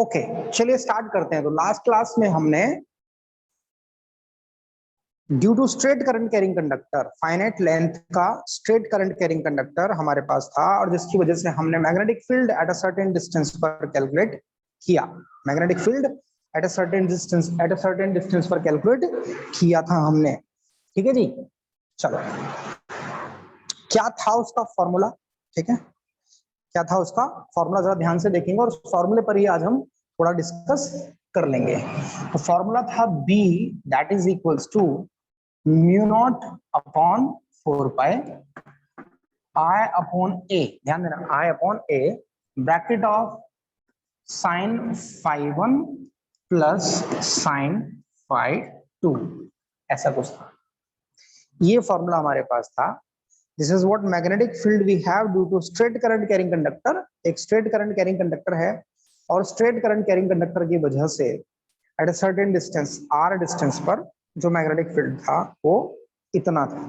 Okay चलिए start करते हैं। तो लास्ट क्लास में हमने due to straight current carrying conductor, finite length का स्ट्रेट करंट कैरिंग कंडक्टर हमारे पास था और जिसकी वजह से हमने magnetic field at a certain distance पर कैलकुलेट किया। Magnetic field at a certain distance पर कैलकुलेट किया था हमने। ठीक है जी, चलो क्या था उसका फॉर्मूला? ठीक है, क्या था उसका फॉर्मूला जरा ध्यान से देखेंगे और उस फॉर्मूले पर ही आज हम थोड़ा डिस्कस कर लेंगे। तो फॉर्मूला था B that is equals to mu not upon 4 pi I upon A, ध्यान देना I upon A bracket of sine phi 1 plus sine phi 2, ऐसा कुछ था। ये फॉर्मूला हमारे पास था। This is what magnetic field we have due to straight current carrying conductor। एक straight current carrying conductor है और straight current carrying conductor की वजह से at a certain distance r distance पर जो magnetic field था वो इतना था।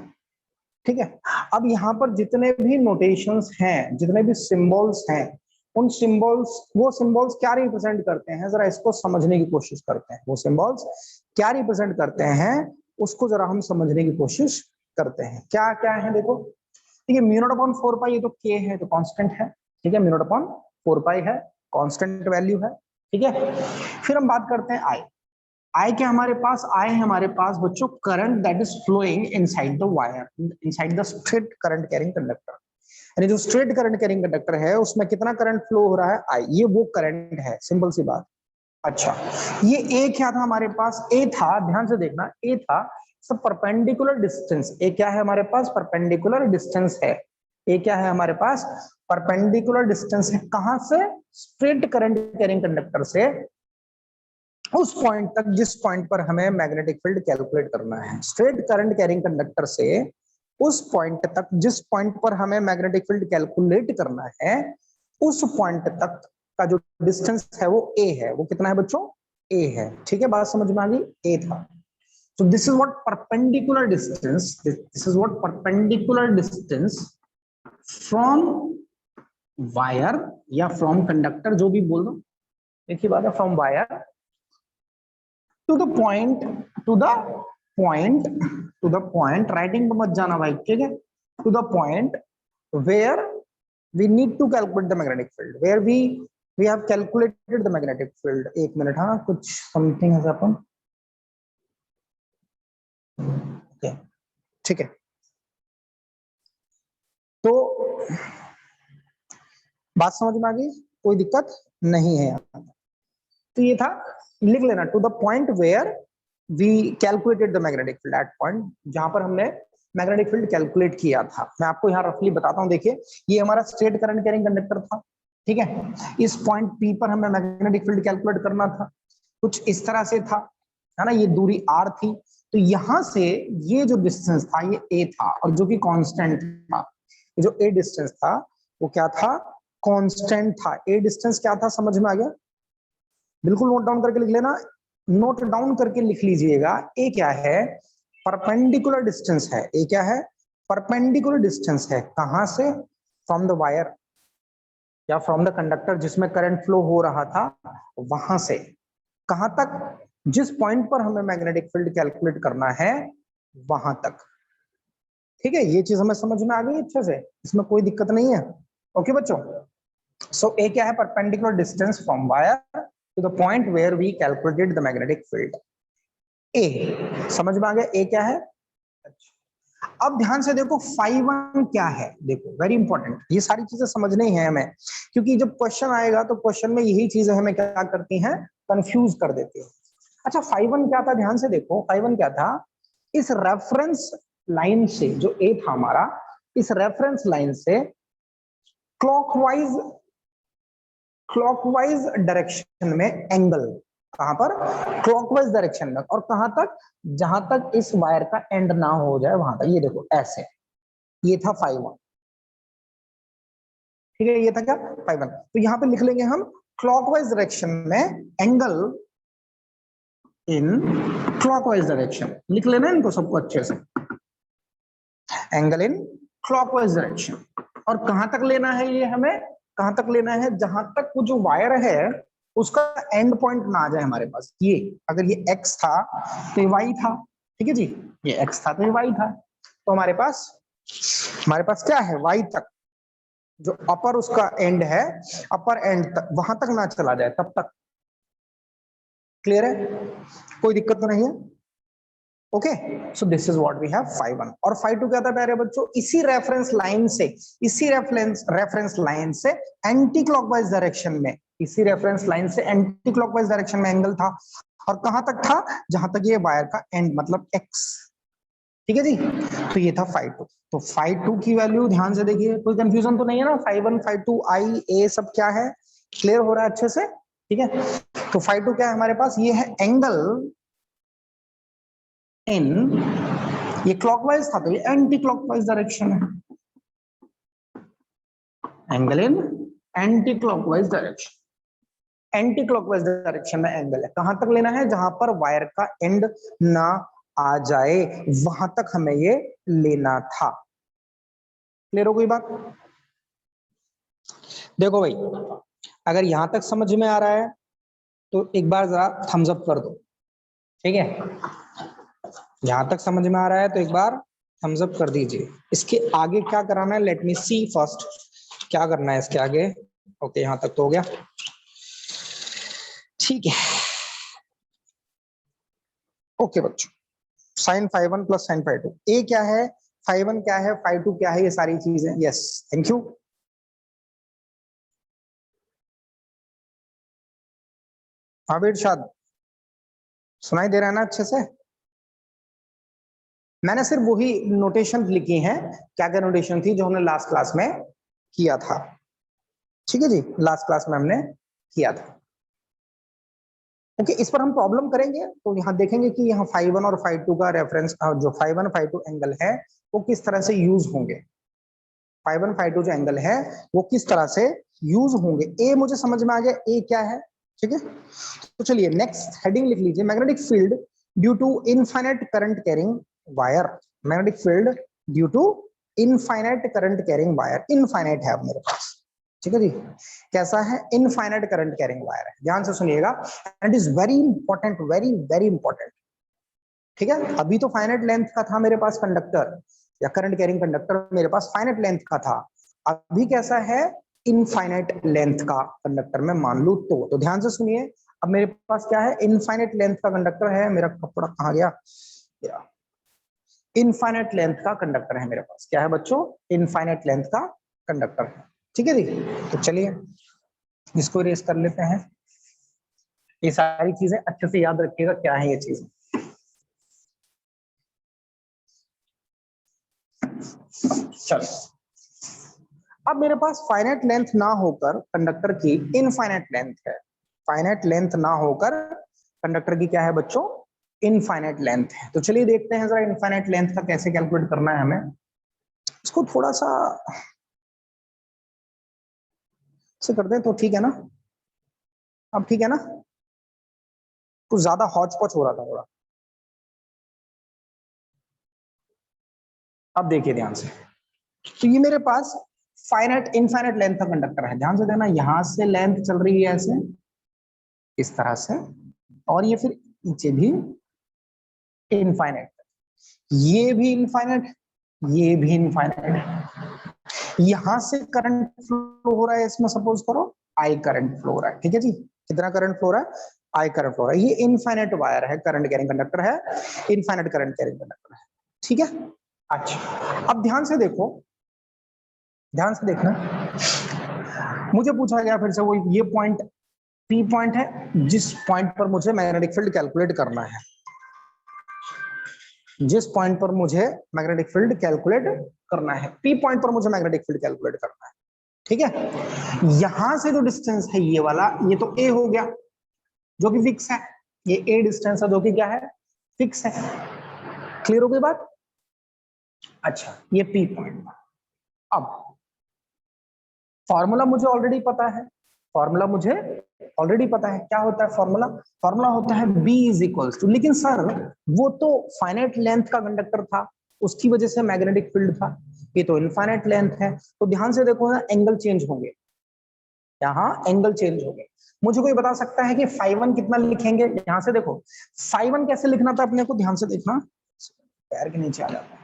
ठीक है, अब यहाँ पर जितने भी नोटेशंस हैं, जितने भी सिंबल्स हैं, उन सिंबल्स, वो सिंबल्स क्या रिप्रेजेंट करते हैं जरा इसको समझने की कोशिश करते हैं। वो सिंबल्स क्या रिप्रेजेंट करते हैं उसको जरा हम समझने की कोशिश करते हैं। क्या क्या है देखो, ठीक है, म्यू नॉट अपॉन 4 पाई, ये तो के है तो कांस्टेंट है। ठीक है, म्यू नॉट अपॉन 4 पाई है, कांस्टेंट वैल्यू है। ठीक है, फिर हम बात करते हैं आई। आई क्या हमारे पास? आई है हमारे पास बच्चों current that is flowing inside the wire, inside the straight current carrying conductor. यानी जो स्ट्रेट करंट कैरिंग कंडक्टर है उसमें कितना करंट फ्लो हो रहा है? आई, ये वो करंट है, सिंपल सी बात। अच्छा, ये ए क्या था हमारे पास? ए था, ध्यान से देखना, ए था सब परपेंडिकुलर डिस्टेंस। ए क्या है हमारे पास? परपेंडिकुलर डिस्टेंस है। ए क्या है हमारे पास? परपेंडिकुलर डिस्टेंस है। कहां से? स्ट्रेट करंट कैरिंग कंडक्टर से उस पॉइंट तक जिस पॉइंट पर हमें मैग्नेटिक फील्ड कैलकुलेट करना है। स्ट्रेट करंट कैरिंग कंडक्टर से उस पॉइंट तक जिस पॉइंट पर हमें मैग्नेटिक फील्ड कैलकुलेट करना है, उस पॉइंट तक का जो डिस्टेंस है वो ए है। वो कितना है बच्चों? ए है। ठीक है, बात समझ में आ गई? ए था। So this is what perpendicular distance. This is what perpendicular distance from wire या from conductor, जो भी बोल दो, एक ही बात है, from wire to the point, to the point, to the point, writing पे मत जाना भाई, ठीक है, to the point where we need to calculate the magnetic field, where we have calculated the magnetic field। एक मिनट, हाँ कुछ something has happened। ठीक है, तो बात समझ में आ गई? कोई दिक्कत नहीं है। तो ये था, लिख लेना, to the point where we calculated the magnetic field, at point जहां पर हमने मैग्नेटिक फील्ड कैलकुलेट किया था। मैं आपको यहाँ रफली बताता हूँ। देखिए, ये हमारा स्ट्रेट करंट कैरिंग कंडक्टर था। ठीक है, इस पॉइंट पी पर हमें मैग्नेटिक फील्ड कैलकुलेट करना था। कुछ इस तरह से था, है ना, ये दूरी आर थी। तो यहां से ये जो डिस्टेंस था ये ए था और जो कि कांस्टेंट था। जो ए डिस्टेंस था वो क्या था? कांस्टेंट था। ए डिस्टेंस क्या था, समझ में आ गया? बिल्कुल नोट डाउन करके लिख लेना, नोट डाउन करके लिख लीजिएगा। ए क्या है? परपेंडिकुलर डिस्टेंस है। ए क्या है? परपेंडिकुलर डिस्टेंस है। कहां से? फ्रॉम द वायर या फ्रॉम द कंडक्टर जिसमें करंट फ्लो हो रहा था, वहां से कहां तक? जिस पॉइंट पर हमें मैग्नेटिक फील्ड कैलकुलेट करना है वहां तक। ठीक है, ये चीज हमें समझ में आ गई अच्छे से, इसमें कोई दिक्कत नहीं है। ओके बच्चों, सो ए क्या है? Perpendicular distance from wire to the point where we calculated the magnetic field. A समझ में आ गया? ए क्या है? अच्छा, अब ध्यान से देखो, फाई 1 क्या है? देखो, वेरी इंपॉर्टेंट, ये सारी चीजें समझनी है हमें, क्योंकि जब क्वेश्चन आएगा तो क्वेश्चन में यही चीजें हमें क्या करती हैं? कंफ्यूज कर देती है। अच्छा, फाई 1 क्या था? ध्यान से देखो, फाई 1 क्या था? इस रेफरेंस लाइन से, जो ए था हमारा, इस रेफरेंस लाइन से क्लॉकवाइज क्लॉकवाइज डायरेक्शन में एंगल। कहां पर? क्लॉकवाइज डायरेक्शन में। और कहां तक? जहां तक इस वायर का एंड ना हो जाए वहां तक। ये देखो ऐसे, ये था फाई 1। ठीक है, ये था क्या? फाई 1। तो यहां पे लिख लेंगे हम क्लॉकवाइज डायरेक्शन में एंगल इन क्लॉकवाइज डायरेक्शन। लिख लेना इनको सबको अच्छे से, एंगल इन क्लॉकवाइज डायरेक्शन। और कहां तक लेना है ये हमें? कहां तक लेना है? जहां तक वो जो वायर है उसका एंड पॉइंट ना आ जाए हमारे पास। ये अगर ये x था तो ये y था, ठीक है जी, ये x था तो ये y था, तो हमारे पास क्या है, y तक जो अपर उसका एंड है, अपर एंड तक वहां तक ना चला जाए तब तक। क्लियर है, कोई दिक्कत तो नहीं है? Okay, so this is what we have phi one. और फाई टू क्या था प्यारे बच्चों, इसी रेफरेंस लाइन से एंटी क्लॉकवाइज डायरेक्शन में, इसी रेफरेंस लाइन से एंटी क्लॉकवाइज डायरेक्शन में एंगल था, और कहां तक था, जहां तक ये वायर का एंड मतलब एक्स, ठीक है जी। तो ये था फाई टू। तो फाई टू की वैल्यू ध्यान से देखिए, कोई कंफ्यूजन तो नहीं है ना, फाई वन फाई टू आई ए सब क्या है, क्लियर हो रहा है अच्छे से, ठीक है। तो फाई टू क्या है हमारे पास, ये है एंगल इन, ये क्लॉकवाइज था तो ये एंटी क्लॉकवाइज डायरेक्शन है, angle in anti clockwise direction, anti clockwise direction में एंगल है, कहां तक लेना है, जहां पर वायर का एंड ना आ जाए वहां तक हमें ये लेना था। क्लियर हो गई बात? देखो भाई, अगर यहां तक समझ में आ रहा है तो एक बार जरा थम्स अप कर दो, ठीक है। यहां तक समझ में आ रहा है तो एक बार थम्स अप कर दीजिए। इसके आगे क्या कराना है, लेट मी सी फर्स्ट, क्या करना है इसके आगे। ओके, यहां तक तो हो गया, ठीक है। ओके बच्चों, sine phi one plus sine phi two, a क्या है, फाई वन क्या है, फाई टू क्या है, ये सारी चीजें, यस थैंक यू। हाँ इरशाद, सुनाई दे रहा है ना अच्छे से? मैंने सिर्फ वही नोटेशन लिखी हैं, क्या क्या नोटेशन थी जो हमने लास्ट क्लास में किया था, ठीक है जी, लास्ट क्लास में हमने किया था। ओके, इस पर हम प्रॉब्लम करेंगे तो यहाँ देखेंगे कि यहाँ फाई वन और फाई टू का रेफरेंस, जो phi one phi two angle है वो किस तरह से यूज होंगे, फाई वन फाई टू जो एंगल है वो किस तरह से यूज होंगे। ए मुझे समझ में आ गया, ए क्या है, ठीक है। तो चलिए नेक्स्ट हेडिंग लिख लीजिए, magnetic field due to infinite current carrying wire, magnetic field due to infinite current carrying wire, infinite है अब मेरे पास, ठीक है जी। कैसा है, इनफाइनाइट करंट कैरिंग वायर है, ध्यान से सुनिएगा, and is very important, very very important, ठीक है। अभी तो फाइनाइट लेंथ का था मेरे पास कंडक्टर, या करंट कैरिंग कंडक्टर मेरे पास फाइनाइट लेंथ का था, अभी कैसा है, इनफाइनाइट लेंथ का कंडक्टर में मान लू तो ध्यान से सुनिए, अब मेरे पास क्या है, इनफाइनाइट लेंथ का कंडक्टर है, मेरा कपड़ा कहाँ गया, इनफाइनाइट लेंथ का कंडक्टर है मेरे पास, क्या है बच्चों, इनफाइनाइट लेंथ का कंडक्टर है, ठीक है जी। तो चलिए इसको रेस कर लेते हैं, ये सारी चीजें अच्छे से याद रखिएगा क्या है ये चीज। चलो, अब मेरे पास फाइनाइट लेंथ ना होकर कंडक्टर की इनफाइनाइट लेंथ है, फाइनाइट लेंथ ना होकर कंडक्टर की क्या है बच्चों, इनफाइनाइट लेंथ है। तो चलिए देखते हैं जरा इनफाइनाइट लेंथ का कैसे कैलकुलेट करना है हमें, इसको थोड़ा सा से करते हैं तो ठीक है ना, अब ठीक है ना, कुछ ज्यादा हौच पौच हो रहा था थोड़ा, अब देखिए ध्यान से। तो ये मेरे पास फाइनाइट इनफाइनाइट लेंथ का कंडक्टर है, ध्यान से देखना, यहां से लेंथ चल रही है ऐसे इस तरह से, और ये फिर नीचे भी इनफाइनाइट, ये भी इनफाइनाइट, ये भी इनफाइनाइट, यहां से करंट फ्लो हो रहा है इसमें, सपोज करो आई करंट फ्लो हो रहा है, ठीक है जी, कितना करंट फ्लो हो रहा है, आई करंट फ्लो हो रहा है, ये इनफाइनाइट वायर है, करंट कैरिंग कंडक्टर है, इनफाइनाइट करंट कैरिंग कंडक्टर है, ठीक है। अच्छा, अब ध्यान से देखो, ध्यान से देखना, मुझे पूछा गया फिर से वो ये पॉइंट पी पॉइंट है, जिस पॉइंट पर मुझे मैग्नेटिक फील्ड कैलकुलेट करना है, जिस पॉइंट पर मुझे मैग्नेटिक फील्ड कैलकुलेट करना है, पी पॉइंट पर मुझे मैग्नेटिक फील्ड कैलकुलेट करना है, ठीक है। यहां से जो डिस्टेंस है ये वाला, ये तो ए हो गया जो कि फिक्स है, ये ए डिस्टेंस है जो कि क्या है, फिक्स है, क्लियर हो गई बात। अच्छा, ये पी पॉइंट, अब फॉर्मूला मुझे ऑलरेडी पता है, फॉर्मूला मुझे ऑलरेडी पता है, क्या होता है फॉर्मूला, फॉर्मूला होता है B इज इक्वल्स टू, लेकिन सर वो तो फाइनाइट लेंथ का कंडक्टर था, उसकी वजह से मैग्नेटिक फील्ड था, ये तो इनफाइनाइट लेंथ है, तो ध्यान से देखो ना, एंगल चेंज होंगे, यहाँ एंगल चेंज हो गए। मुझे कोई बता सकता है कि φ1 कितना लिखेंगे? यहां से देखो φ1 कैसे लिखना था अपने को, ध्यान से देखना, पैर के नीचे आ जाता है,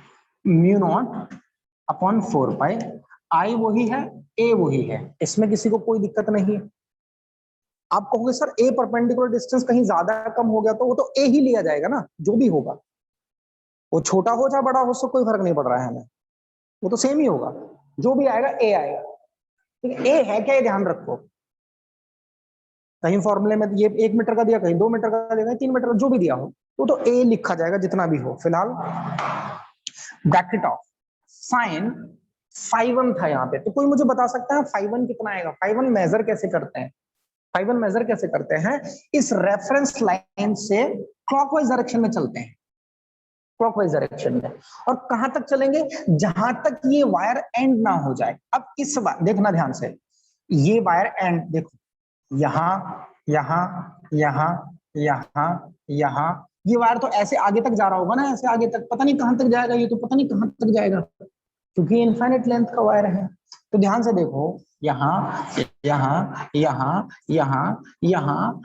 म्यू नॉट अपॉन 4 पाई, आई वही है, ए वही है, इसमें किसी को कोई दिक्कत नहीं है। आप कहोगे सर ए परपेंडिकुलर डिस्टेंस कहीं ज्यादा कम हो गया तो वो तो ए ही लिया जाएगा ना, जो भी होगा, वो छोटा हो चाहे बड़ा हो, उससे कोई फर्क नहीं पड़ रहा है हमें, वो तो सेम ही होगा, जो भी आएगा ए आएगा। ठीक है, ए है क्या ये ध्यान रखो, कहीं फॉर्मूले में ये 1 मीटर का दिया, कहीं 2 मीटर का दिया, कहीं 3 मीटर का, जो भी दिया हो वो तो ए लिखा जाएगा जितना भी हो। फिलहाल ब्रैकेट ऑफ साइन φ1 था यहाँ पे, तो कोई मुझे बता सकता है φ1 कितना आएगा? φ1 मेजर कैसे करते हैं? φ1 मेजर कैसे करते हैं? इस रेफरेंस लाइन से क्लॉकवाइज डायरेक्शन में चलते हैं, क्लॉकवाइज डायरेक्शन में, और कहां तक चलेंगे? जहां तक ये वायर एंड ना हो जाए। अब इस बार देखना ध्यान से, ये वायर एंड देखो, यहाँ यहाँ यहाँ यहाँ यहाँ, ये वायर तो ऐसे आगे तक जा रहा होगा ना, ऐसे आगे तक, पता नहीं कहां तक जाएगा, ये तो पता नहीं कहां तक जाएगा, क्योंकि इनफाइनाइट लेंथ का वायर है। तो ध्यान से देखो, यहाँ यहाँ यहाँ यहाँ यहाँ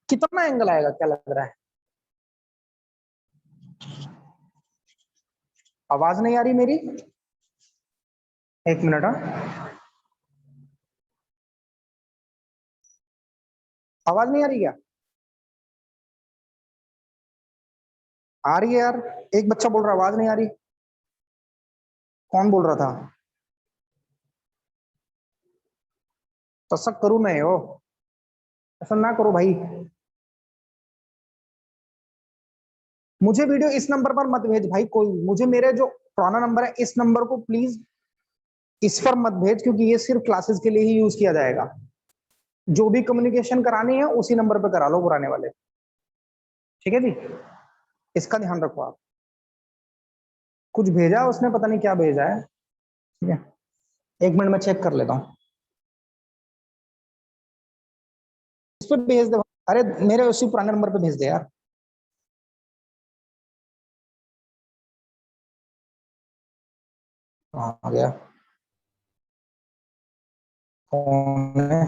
कितना एंगल आएगा, क्या लग रहा है? आवाज नहीं आ रही मेरी? एक मिनट, आवाज नहीं आ रही क्या? आ रही है यार, एक बच्चा बोल रहा आवाज नहीं आ रही। कौन बोल रहा था? तसक करूं मैं हो, ऐसा ना करो भाई। मुझे वीडियो इस नंबर पर मत भेज भाई, कोई मुझे, मेरे जो पुराना नंबर है इस नंबर को प्लीज इस पर मत भेज, क्योंकि ये सिर्फ क्लासेस के लिए ही यूज किया जाएगा। जो भी कम्युनिकेशन करानी है उसी नंबर पे करा लो, पुराने वाले। ठीक है जी, इसका ध्यान रखो आप। कुछ भेजा उसने, पता नहीं क्या भेजा है। ठीक है, एक मिनट में चेक कर लेता हूँ, इस पर भेज दे। अरे मेरे उसी पुराने नंबर पे भेज दे यार। आ गया कौन है?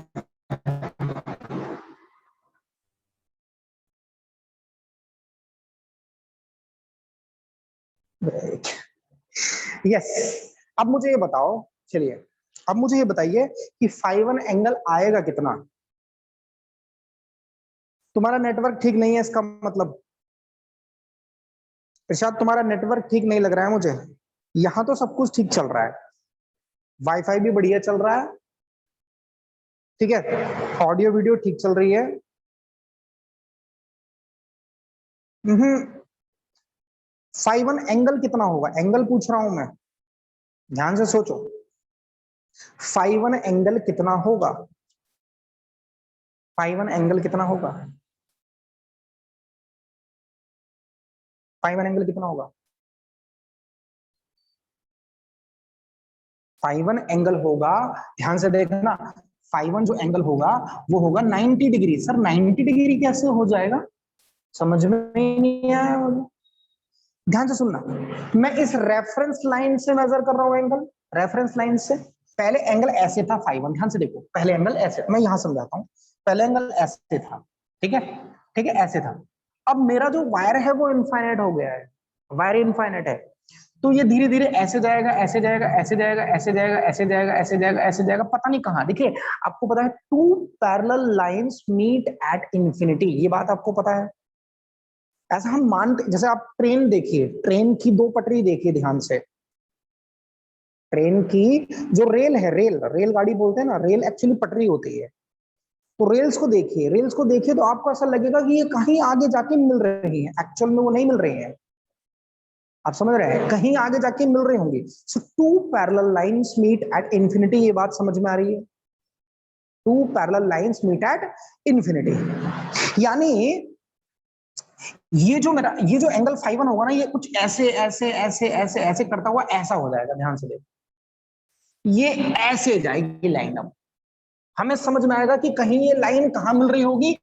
यस, अब मुझे ये बताओ, चलिए अब मुझे ये बताइए कि φ1 एंगल आएगा कितना? तुम्हारा नेटवर्क ठीक नहीं है इसका मतलब, इरशाद तुम्हारा नेटवर्क ठीक नहीं लग रहा है मुझे। यहाँ तो सब कुछ ठीक चल रहा है, वाईफाई भी बढ़िया चल रहा है, ठीक है, ऑडियो वीडियो ठीक चल रही है। φ1 एंगल कितना होगा? एंगल पूछ रहा हूं मैं, ध्यान से सोचो, φ1 एंगल कितना होगा? φ1 एंगल कितना होगा? φ1 एंगल कितना होगा? φ1 एंगल होगा, ध्यान से देखना, φ1 जो एंगल होगा वो होगा 90 डिग्री। सर 90 डिग्री कैसे हो जाएगा, समझ में ही नहीं आया मुझे। ध्यान से सुनना, मैं इस रेफरेंस लाइन से मेजर कर रहा हूं एंगल, रेफरेंस लाइन से। पहले एंगल ऐसे था φ1, ध्यान से देखो, पहले एंगल ऐसे, मैं यहां समझाता हूं, पहले एंगल ऐसे था, ठीक है, ठीक है, ऐसे था। अब मेरा जो वायर है वो इनफाइनाइट हो गया है, वायर इनफाइनाइट है, तो ये धीरे धीरे ऐसे जाएगा, ऐसे जाएगा, ऐसे जाएगा, ऐसे जाएगा, ऐसे जाएगा, ऐसे जाएगा, ऐसे जाएगा, पता नहीं कहां। देखिए आपको पता है, two parallel lines meet at infinity, ये बात आपको पता है। ऐसा हम मानते, जैसे आप ट्रेन देखिए, ट्रेन की दो पटरी देखिए ध्यान से, ट्रेन की जो रेल है, रेलगाड़ी बोलते हैं ना, रेल एक्चुअली पटरी होती है। तो रेल्स को देखिए, रेल्स को देखिए तो आपको ऐसा लगेगा कि ये कहीं आगे जाके मिल रही है, एक्चुअल में वो नहीं मिल रही है। आप समझ रहे हैं, कहीं आगे जाके मिल रही होंगी। So two parallel lines meet at infinity, ये बात समझ में आ रही है? Two parallel lines meet at infinity, यानी ये जो मेरा, ये जो एंगल φ1 होगा ना, ये कुछ ऐसे ऐसे ऐसे ऐसे ऐसे करता हुआ ऐसा हो जाएगा, ध्यान से देखो, ये ऐसे जाएगी लाइन। अब हमें समझ में आएगा कि कहीं ये लाइन कहां मिल रही होगी,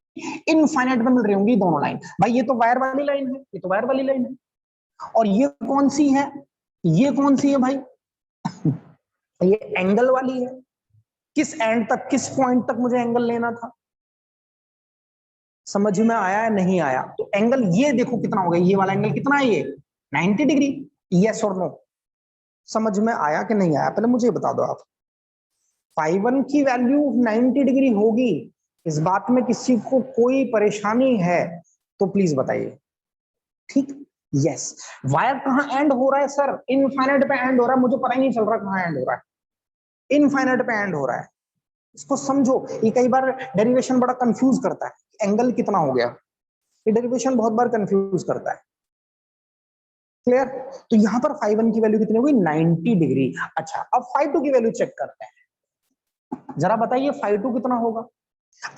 इनफाइनाइट में मिल रही होंगी दोनों लाइन। भाई ये तो वायर वाली लाइन है, ये तो वायर वाली लाइन है, और ये कौन सी है, ये कौन सी है भाई? ये एंगल वाली है। किस एंड तक, किस पॉइंट तक मुझे एंगल लेना था? समझ में आया या नहीं आया? तो एंगल ये देखो कितना हो गया, ये वाला एंगल कितना है, ये 90 डिग्री। यस और नो? समझ में आया कि नहीं आया, पहले मुझे बता दो आप। φ1 की वैल्यू 90 डिग्री होगी, इस बात में किसी को कोई परेशानी है तो प्लीज बताइए। ठीक, यस। वायर कहां एंड हो रहा है सर? इनफाइनाइट पे एंड हो रहा है, मुझे पता ही नहीं चल रहा कहां एंड हो रहा है, इनफाइनाइट पे एंड हो रहा है। इसको समझो, ये कई बार डेरिवेशन बड़ा कंफ्यूज करता है, एंगल कितना हो गया, ये डेरिवेशन बहुत बार कंफ्यूज करता है। क्लियर? तो यहां पर φ1 की वैल्यू कितनी होगी, 90 डिग्री। अच्छा, अब φ2 की वैल्यू चेक करते हैं, जरा बताइए φ2 कितना होगा।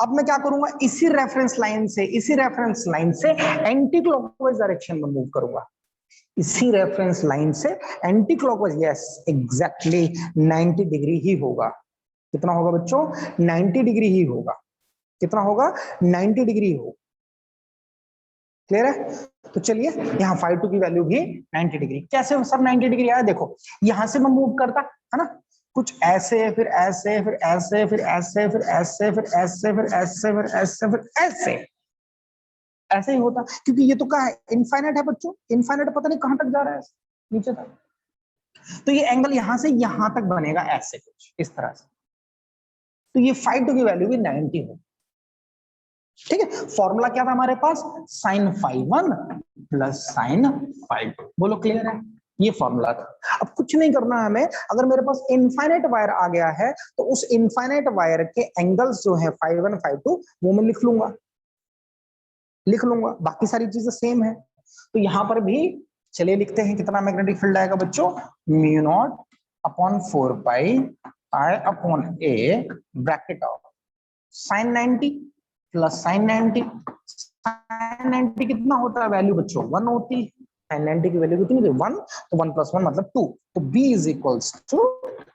अब मैं क्या करूंगा, इसी रेफरेंस लाइन से, इसी रेफरेंस लाइन से एंटी क्लॉकवाइज डायरेक्शन में मूव करूंगा, इसी रेफरेंस लाइन से anti clockwise. Yes, exactly 90 degree ही होगा। कितना होगा बच्चों, 90 डिग्री ही होगा। कितना होगा, 90 डिग्री हो। क्लियर है? तो चलिए यहाँ φ2 की वैल्यू भी 90 डिग्री। कैसे सर 90 डिग्री आया? देखो यहां से मैं मूव करता है ना, कुछ ऐसे, फिर ऐसे, फिर ऐसे, फिर ऐसे, फिर ऐसे, फिर ऐसे, फिर ऐसे, फिर ऐसे, फिर ऐसे, ऐसे ही होता, क्योंकि ये तो क्या है, इनफाइनाइट है बच्चों, इनफाइनाइट पता नहीं कहां तक जा रहा है, नीचे तक। तो ये एंगल यहां से यहां तक बनेगा, ऐसे कुछ इस तरह से। तो ये φ2 की वैल्यू भी 90 हो। ठीक है, फॉर्मूला क्या था हमारे पास, sin φ1 प्लस sin φ2। बोलो क्लियर है? ये फॉर्मूला था। अब कुछ नहीं करना हमें, अगर मेरे पास इनफाइनाइट वायर आ गया है तो उस इनफाइनाइट वायर के एंगल्स जो है φ1 φ2 वो मैं लिख लूंगा, बाकी सारी चीजें सेम है। तो यहां पर भी चलिए लिखते हैं, कितना मैग्नेटिक फील्ड आएगा बच्चों, mu not upon 4 pi I upon a bracket of sin 90 plus sin 90। sin 90 कितना होता है वैल्यू बच्चों, 1 होती है। sin 90 की वैल्यू कितनी थी, 1, तो 1 प्लस 1 मतलब 2। तो B is equals to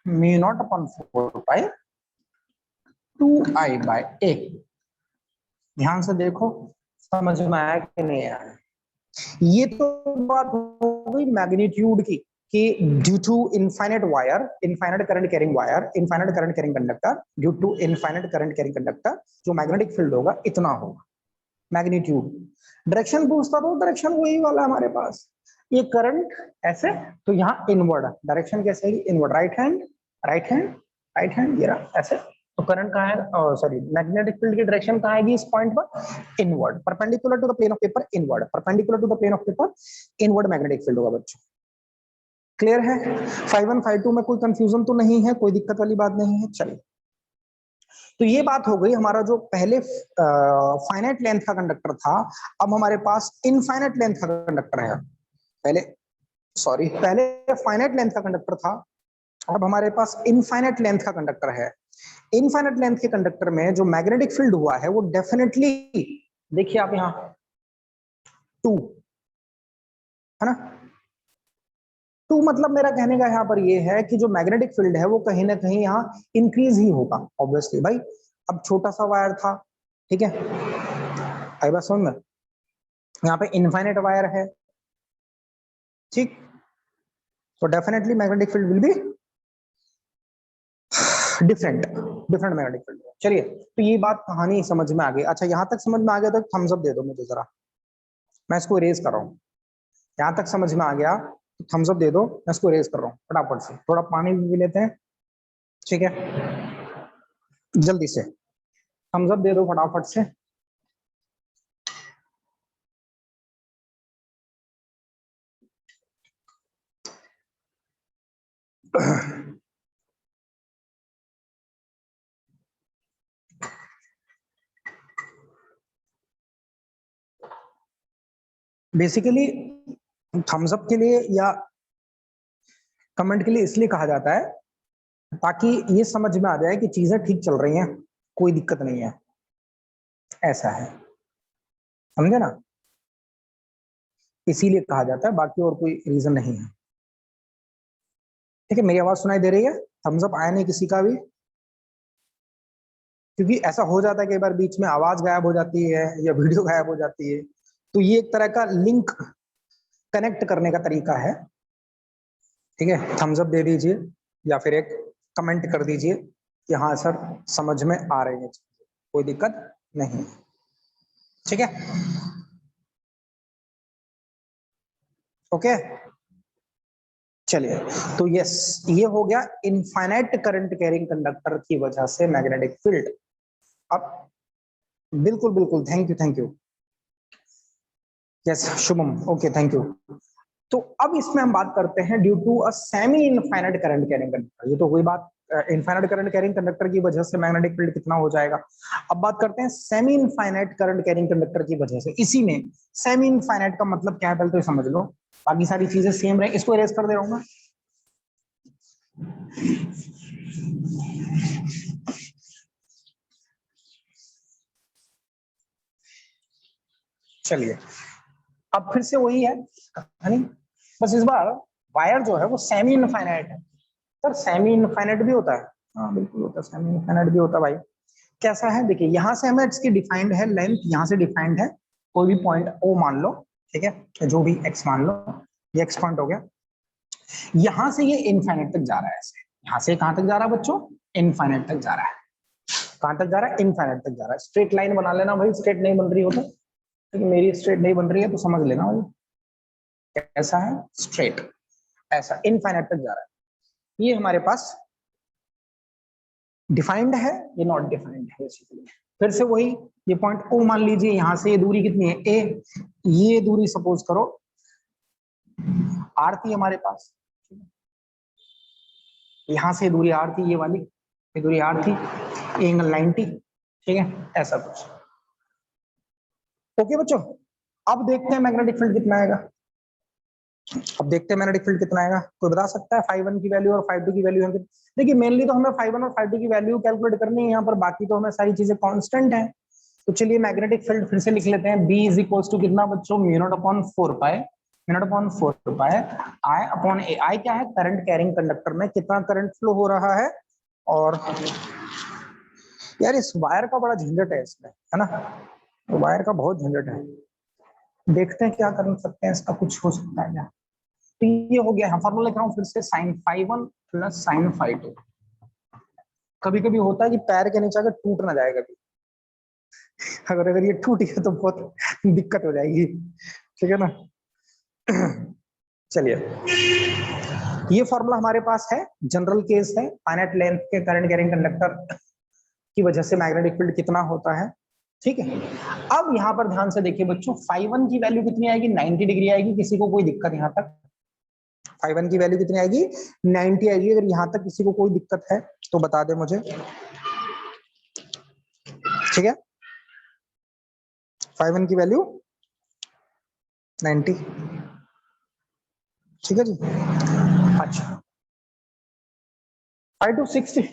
mu not upon 4 pi 2I by A। ध्यान से देखो, समझ में आया कि नहीं आया? ये तो बात हो गई मैग्नीट्यूड की, कि due to infinite wire, infinite current carrying wire, infinite current carrying conductor, due to infinite current carrying conductor जो मैग्नेटिक फील्ड होगा इतना होगा मैग्नीट्यूड। डायरेक्शन पूछता तो डायरेक्शन वही वाला हमारे पास, ये करंट ऐसे, तो यहाँ इनवर्ड डायरेक्शन कैसे है, inward, right hand, right hand, right hand, ये रहा ऐसे। तो करंट कहाँ है, सॉरी मैग्नेटिक फील्ड की डायरेक्शन कहाँ आएगी इस पॉइंट पर, inward, perpendicular to the plane of paper, inward, perpendicular to the plane of paper, inward magnetic field होगा बच्चों। क्लियर है? φ1 φ2 में कोई कंफ्यूजन तो नहीं है, कोई दिक्कत वाली बात नहीं है। चलिए, तो ये बात हो गई हमारा जो पहले फाइनाइट लेंथ का कंडक्टर था, अब हमारे पास इनफाइनाइट लेंथ का कंडक्टर है। पहले फाइनाइट लेंथ का कंडक्टर था, अब हमारे पास इनफाइनाइट लेंथ का कंडक्टर है। इनफाइनाइट लेंथ के कंडक्टर में जो मैग्नेटिक फील्ड हुआ है वो डेफिनेटली, देखिए आप यहां 2 है ना, 2 मतलब मेरा कहने का यहाँ पर ये है कि जो मैग्नेटिक फील्ड है वो कहीं ना कहीं यहाँ इंक्रीज ही होगा ऑब्वियसली भाई। अब छोटा सा वायर था, ठीक है, आई बात समझ में, यहाँ पे इनफाइनाइट वायर है, ठीक, तो definitely magnetic field will be different magnetic field. चलिए, तो ये बात कहानी समझ में आ गई। अच्छा, यहां तक समझ में आ गया तो थम्स अप दे दो मुझे जरा, मैं इसको इरेज कर रहा हूँ। यहां तक समझ में आ गया तो थम्स अप दे दो, मैं इसको इरेज कर रहा हूँ फटाफट से। थोड़ा पानी भी लेते हैं, ठीक है, जल्दी से थम्स अप दे दो फटाफट से। बेसिकली थम्स अप के लिए या कमेंट के लिए इसलिए कहा जाता है ताकि ये समझ में आ जाए कि चीजें ठीक चल रही हैं, कोई दिक्कत नहीं है, ऐसा है, समझे ना, इसीलिए कहा जाता है, बाकी और कोई रीजन नहीं है। ठीक है, मेरी आवाज सुनाई दे रही है? थम्स अप आया नहीं किसी का भी? क्योंकि ऐसा हो जाता है कई बार बीच में आवाज गायब हो जाती है या वीडियो गायब हो जाती है, तो ये एक तरह का लिंक कनेक्ट करने का तरीका है। ठीक है, थम्स अप दे दीजिए या फिर एक कमेंट कर दीजिए, कि हाँ सर समझ में आ रही है, कोई दिक्कत नहीं, ठीक है, ओके। चलिए, तो यस, ये हो गया इनफाइनाइट करंट कैरिंग कंडक्टर की वजह से मैग्नेटिक फील्ड। अब बिल्कुल बिल्कुल, thank you thank you, yes Shubham, okay thank you. तो अब इसमें हम बात करते हैं due to a semi infinite current carrying conductor, ये तो हुई बात इनफाइनाइट करंट कैरिंग कंडक्टर की वजह से मैग्नेटिक फील्ड कितना हो जाएगा। अब बात करते हैं semi infinite current carrying conductor की वजह से। इसी में सेमी इनफाइनाइट का मतलब क्या है पहले तो समझ लो, बाकी सारी चीजें सेम रहे। इसको इरेज कर दे रहा हूं मैं। चलिए, अब फिर से वही है कहानी, बस इस बार वायर जो है वो सेमी इनफाइनाइट है। सर सेमी इनफाइनाइट भी होता है? हाँ बिल्कुल होता है, सेमी इनफाइनाइट भी होता है भाई। कैसा है देखिए, यहां से हमें इसकी डिफाइंड है लेंथ, यहां से डिफाइंड है कोई भी पॉइंट ओ मान लो, ठीक है, जो भी एक्स मान लो, ये एक्स पॉइंट हो गया। यहां से ये इनफाइनाइट तक जा रहा है ऐसे, यहां से कहां तक जा रहा है बच्चों? इनफाइनाइट तक जा रहा है। कहां तक जा रहा है? इनफाइनाइट तक जा रहा है। स्ट्रेट लाइन बना लेना भाई, स्ट्रेट नहीं बन रही हो तो, लेकिन मेरी स्ट्रेट नहीं बन रही है तो समझ लेना भाई कैसा है, स्ट्रेट, ऐसा इनफाइनाइट तक जा रहा है। ये हमारे पास डिफाइंड है, ये नॉट डिफाइंड है बेसिकली। फिर से वही, ये पॉइंट ओ मान लीजिए, यहां से ये दूरी कितनी है? ए। ये दूरी सपोज करो आर थी हमारे पास, यहां से दूरी आर थी, ये वाली ये दूरी आर थी, एंगल 90, ठीक है, ऐसा कुछ। ओके बच्चों, अब देखते हैं मैग्नेटिक फील्ड कितना आएगा। अब देखते हैं मैग्नेटिक फील्ड कितना आएगा, कोई बता सकता है फाई 1 की वैल्यू और फाई 2 की वैल्यू? देखिए मेनली तो हमें फाई 1 और फाई 2 की वैल्यू कैलकुलेट करनी है यहाँ पर, बाकी तो हमें सारी चीजें कांस्टेंट है। तो चलिए मैग्नेटिक फील्ड फिर से लिख लेते हैं, बी इज इक्वल टू कितना बच्चों? म्यू0/4 पाई, म्यू0/4 पाई आई अपॉन ए। आई क्या है? करंट कैरिंग कंडक्टर में कितना करंट फ्लो हो रहा है। और यार इस वायर का बड़ा झंझट है इसमें, है ना, वायर का बहुत झंझट है। देखते हैं क्या कर सकते हैं इसका, कुछ हो सकता है क्या। तो ये हो गया, फॉर्मूला लिख रहा हूँ फिर से, sine phi 1 plus sine phi 2। कभी कभी होता है कि पैर के नीचे अगर टूट ना जाए कभी, अगर अगर ये टूट गया तो बहुत दिक्कत हो जाएगी, ठीक है ना। चलिए, ये फॉर्मूला हमारे पास है, जनरल केस है, फाइनाइट लेंथ के करंट कैरिंग कंडक्टर की वजह से मैग्नेटिक फील्ड कितना होता है, ठीक है। अब यहाँ पर ध्यान से देखिए बच्चों, फाई 1 की वैल्यू कितनी आएगी? 90 डिग्री आएगी। किसी को कोई दिक्कत यहाँ तक? फाई 1 की वैल्यू कितनी आएगी? 90 आएगी। अगर यहाँ तक किसी को कोई दिक्कत है तो बता दे मुझे, ठीक है। फाई 1 की वैल्यू 90, ठीक है जी। अच्छा, फाई 2 60,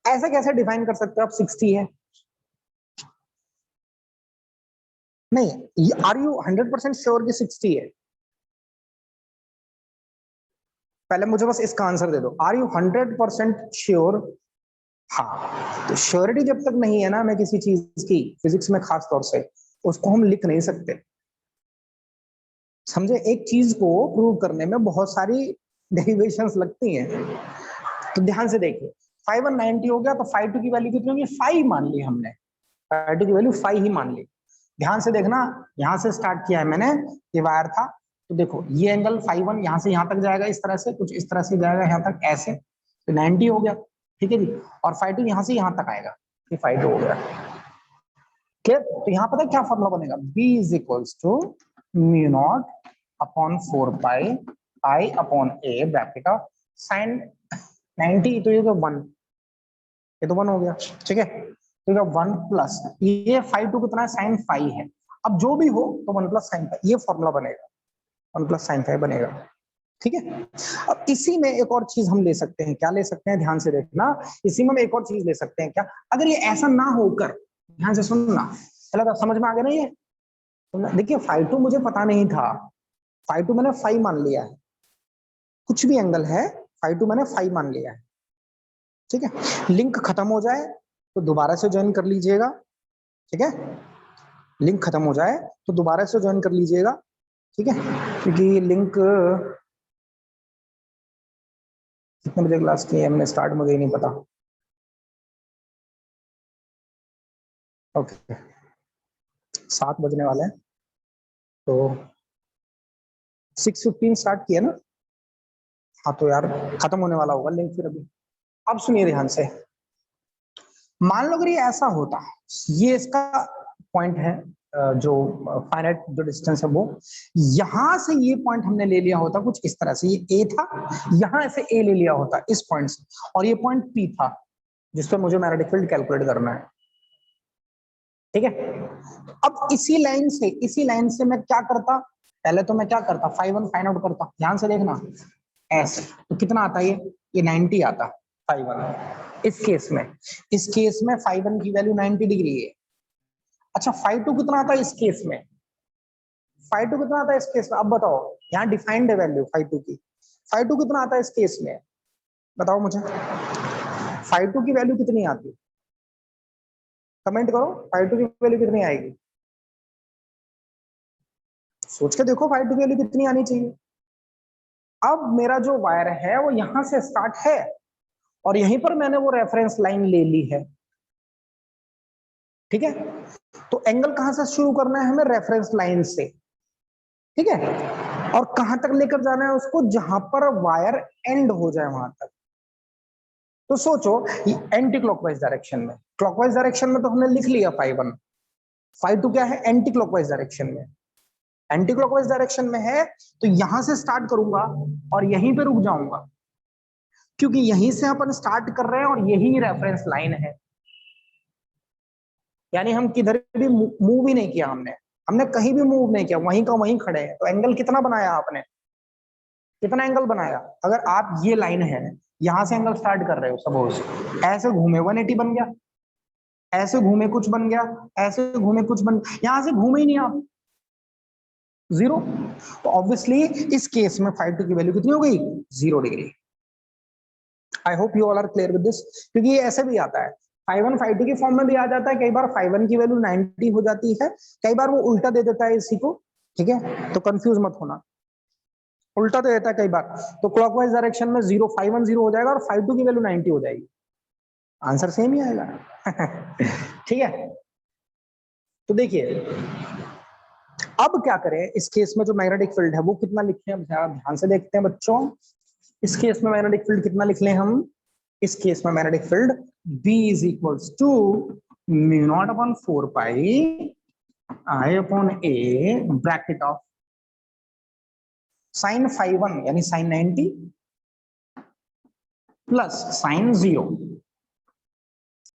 ऐसे कैसे डिफाइन कर सकते हो आप 60 है? नहीं, आर यू 100% श्योर कि 60 है? पहले मुझे बस इसका आंसर दे दो, आर यू 100% श्योर? हाँ, तो श्योरिटी जब तक नहीं है ना मैं किसी चीज की, फिजिक्स में खास तौर से, उसको हम लिख नहीं सकते। समझे, एक चीज को प्रूव करने में बहुत सारी डेरिवेशंस लगती हैं। तो ध्यान से देखिए, फाई 1 90 हो गया, तो फाई 2 की वैल्यू कितनी होगी? 5 मान ली हमने, फाई 2 की वैल्यू 5 ही मान ली। ध्यान से देखना, यहां से स्टार्ट किया है मैंने, ये वायर था, तो देखो ये एंगल फाई 1 यहाँ से यहाँ तक जाएगा, इस तरह से कुछ इस तरह से जाएगा यहाँ तक ऐसे, तो 90 हो गया, ठीक है जी। और फाई 2 यहाँ से यहाँ तक आएगा, ये फाई 2 हो गया, क्लियर। तो यहाँ पता क्या फॉर्मूला बनेगा? बी इज इक्वल्स टू म्यू0/4 pi I upon a bracket of sine 90, तो ये तो 1, ये तो 1 हो गया, ठीक है। तो ये 1 प्लस ये फाई 2 कितना है? साइन फाई है। अब जो भी हो तो 1 प्लस साइन फाई, ये फॉर्मूला बनेगा, 1 प्लस साइन फाई बनेगा, ठीक है। अब इसी में एक और चीज हम ले सकते हैं, क्या ले सकते हैं? ध्यान से देखना, इसी में हम एक और चीज ले सकते हैं, क्या? अगर ये ऐसा ना होकर, ध्यान से सुनना, चलो समझ में आ गया ना ये? देखिए फाई 2 मुझे पता नहीं था, फाई 2 मैंने फाई मान लिया है, कुछ भी एंगल है, फाई 2 मैंने फाई मान लिया है, ठीक है। लिंक खत्म हो जाए तो दोबारा से ज्वाइन कर लीजिएगा, ठीक है। लिंक खत्म हो जाए तो दोबारा से ज्वाइन कर लीजिएगा, ठीक है, क्योंकि ये लिंक कितने बजे क्लास की है हमने स्टार्ट, मुझे ही नहीं पता। ओके 7 बजने वाले हैं, तो 6:15 स्टार्ट किया ना। हाँ तो यार खत्म होने वाला होगा लिंक फिर अभी। अब सुनिए ध्यान से, मान लो अगर ये ऐसा होता, ये इसका पॉइंट है, जो फाइनाइट जो डिस्टेंस है वो, यहां से ये पॉइंट हमने ले लिया होता कुछ इस तरह से, ये ए था, यहां से ए ले लिया होता इस पॉइंट से, और ये पॉइंट पी था जिस पर मुझे मैग्नेटिक फील्ड कैलकुलेट करना है। ठीक है, अब इसी लाइन से मैं क्या करता, पहले तो मैं क्या करता, φ1 फाइंड आउट करता, ध्यान से देखना, ऐसे तो कितना आता है ये 90 आता φ1 इस केस में। इस केस में φ1 की वैल्यू 90 डिग्री है। अच्छा φ2 कितना आता है इस केस में, φ2 कितना आता है इस केस में, अब बताओ, यहाँ डिफाइंड है वैल्यू φ2 की, φ2 कितना आता है इस केस में, बताओ मुझे, φ2 की वैल्यू कितनी आती है, कमेंट करो, φ2 की वैल्यू कितनी आएगी, सोच के देखो φ2 की वैल्यू कितनी आनी चाहिए। अब मेरा जो वायर है वो यहां से स्टार्ट है, और यहीं पर मैंने वो रेफरेंस लाइन ले ली है। ठीक है, तो एंगल कहां से शुरू करना है हमें, रेफरेंस लाइन से। ठीक है, और कहां तक लेकर जाना है उसको, जहां पर वायर एंड हो जाए वहां तक। तो सोचो एंटी क्लॉकवाइज डायरेक्शन में, क्लॉकवाइज डायरेक्शन में तो हमने लिख लिया φ1, φ2 क्या है, एंटी क्लॉकवाइज डायरेक्शन में। एंटी क्लॉकवाइज डायरेक्शन में है तो यहां से स्टार्ट करूंगा और यहीं पे रुक जाऊंगा, क्योंकि यहीं से अपन स्टार्ट कर रहे हैं और यही रेफरेंस लाइन है। यानी हम किधर भी मूव ही नहीं किया, हमने हमने कहीं भी मूव नहीं किया, वहीं का वहीं खड़े हैं। तो एंगल कितना बनाया आपने, कितना एंगल बनाया, अगर आप ये लाइन है यहां से एंगल स्टार्ट कर रहे हो, सपोज ऐसे घूमे 180 बन गया, ऐसे घूमे कुछ बन गया, ऐसे घूमे कुछ बन, यहां से घूमे ही नहीं आप, 0। तो ऑब्वियसली इस केस में φ2 की वैल्यू कितनी हो गई, 0 degree. I hope you all are clear with this, क्योंकि ये ऐसे भी आता है, φ1 φ2 की फॉर्म में भी आ जाता है, कई बार φ1 की वैल्यू 90 हो जाती है, कई बार वो उल्टा दे देता है इसी को। ठीक है, तो कंफ्यूज मत होना, उल्टा दे देता है कई बार, तो क्लॉकवाइज डायरेक्शन में 0 φ1 0 हो जाएगा और φ2 की वैल्यू 90 हो जाएगी, आंसर सेम ही आएगा। ठीक है, तो देखिए अब क्या करें, इस केस में जो मैग्नेटिक फील्ड है वो कितना लिखे हैं, ध्यान से देखते हैं बच्चों। इस केस में मैग्नेटिक फील्ड कितना लिख लें हम, इस केस में magnetic field B is equals to μ0/4 pi I/A bracket of sine φ1 यानी साइन 90 प्लस साइन 0